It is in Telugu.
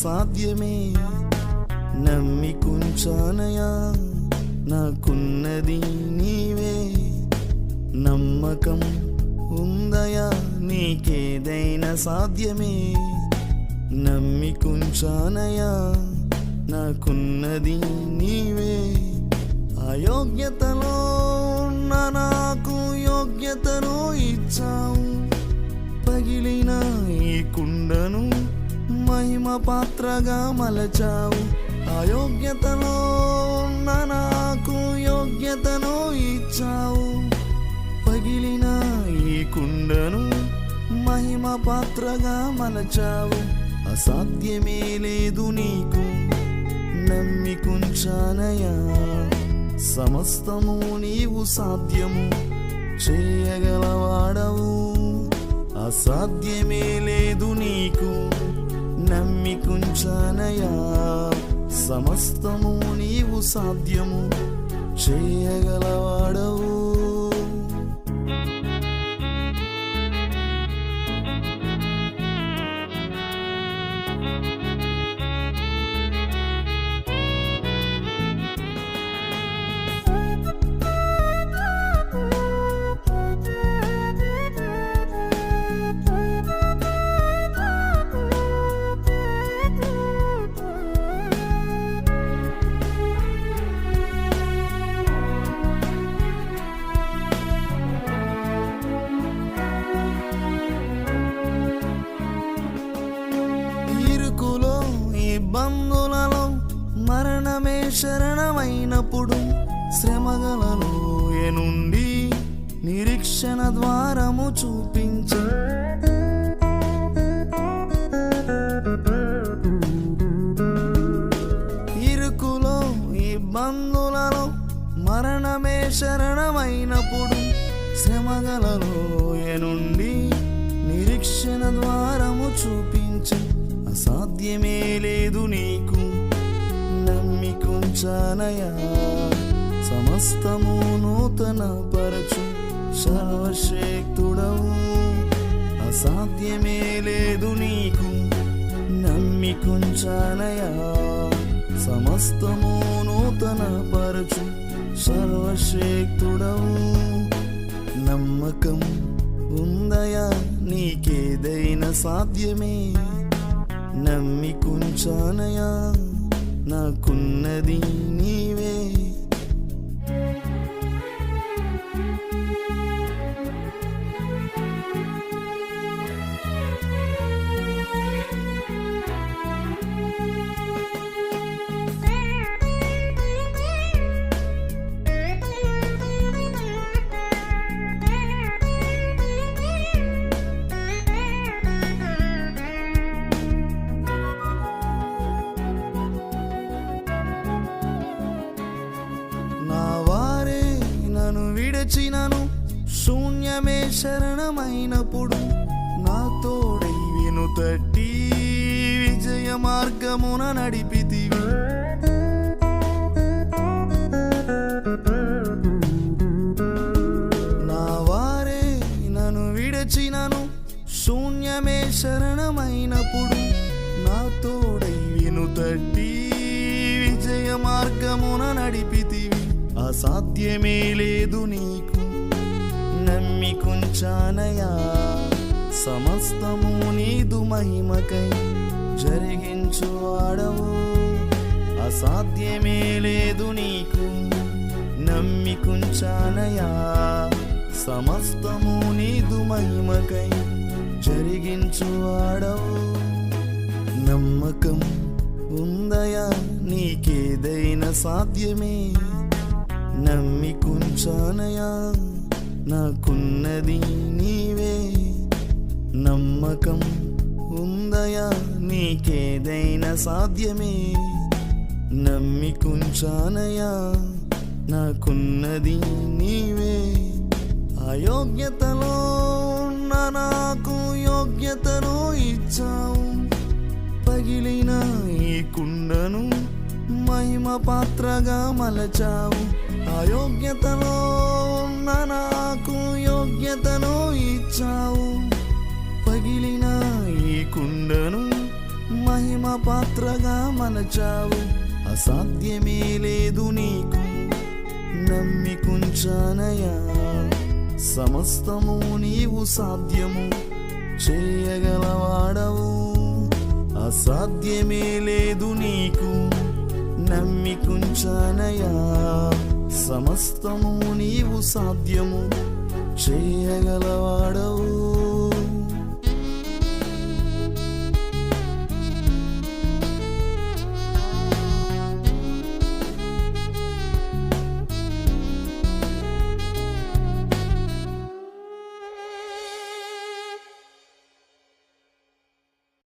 సాధ్యమే నమ్మికుంచానయా నాకున్నది నీవే నమ్మకం ఉందయా నీకేదైనా సాధ్యమే నమ్మికుంచానయా నాకున్నది నీవే అయోగ్యతలో ఉన్న నాకు యోగ్యతను ఇచ్చావు పగిలిన ఈ కుండను మహిమ పాత్రగా మలచావు అయోగ్యతలో ఉన్న నాకు యోగ్యతను ఇచ్చావు పగిలిన ఈ కుండను మహిమ పాత్రగా మలచావు అసాధ్యమే లేదు నీకు నమ్మికుంచానయా సమస్తము నీవు సాధ్యము చేయగలవాడవు అసాధ్యమే లేదు నీకు నమ్మికుంచానయా సమస్తము నీవు సాధ్యము చేయగలవాడవు ఇబ్బందులలో మరణమే శరణమైనప్పుడు శ్రమగలలో ఎనుండి నిరీక్షణ ద్వారము చూపించి ఇరుకులో ఇబ్బందులలో మరణమే శరణమైనప్పుడు శ్రమగలలో ఎనుండి నిరీక్షణ ద్వారము చూపించి అసాధ్యమే లేదు నీకు నమ్మికుంచానయా సమస్తము నూతన పరచు సర్వశక్తుడవు అసాధ్యమే లేదు నీకు నమ్మికుంచానయా సమస్తము నూతన పరచు సర్వశక్తుడవు నమ్మకం ఉందయా నీకేదైనా సాధ్యమే నమ్మికుంచానయా నాకున్నది నీవే విడచినను శూన్యమే శరణమైనప్పుడు నా తోడై విను తట్టి విజయ మార్గమున నడిపితివి నా వారే నన్ను విడచినను శూన్యమే శరణమైనప్పుడు నా తోడై విను తట్టి విజయ మార్గమున నడిపితివి అసాధ్యమే లేదు నీకు నమ్మికుంచానయా సమస్తము నీదు మహిమకై జరిగించువాడవు అసాధ్యమే లేదు నీకు నమ్మికుంచానయా సమస్తము నీదు మహిమకై జరిగించువాడవు నమ్మకం ఉందయా నీకేదైనా సాధ్యమే నమ్మికుంచానయా నాకున్నది నీవే నమ్మకం ఉందయా నీకేదైనా సాధ్యమే నమ్మికుంచానయా నాకున్నది నీవే అయోగ్యతలో ఉన్న నాకు యోగ్యతను ఇచ్చావు పగిలిన ఈ కుండను మహిమ పాత్రగా మలచావు అయోగ్యతలో ఉన్న నాకు యోగ్యతను ఇచ్చావు పగిలిన ఈ కుండను మహిమ పాత్రగా మలచావు. అసాధ్యమే లేదు నీకు నమ్మికుంచానయా. సమస్తము నీవు సాధ్యము చేయగలవాడవు. అసాధ్యమే లేదు నీకు నమ్మికుంచానయా. సమస్తము నీవు సాధ్యము చేయగలవాడవు.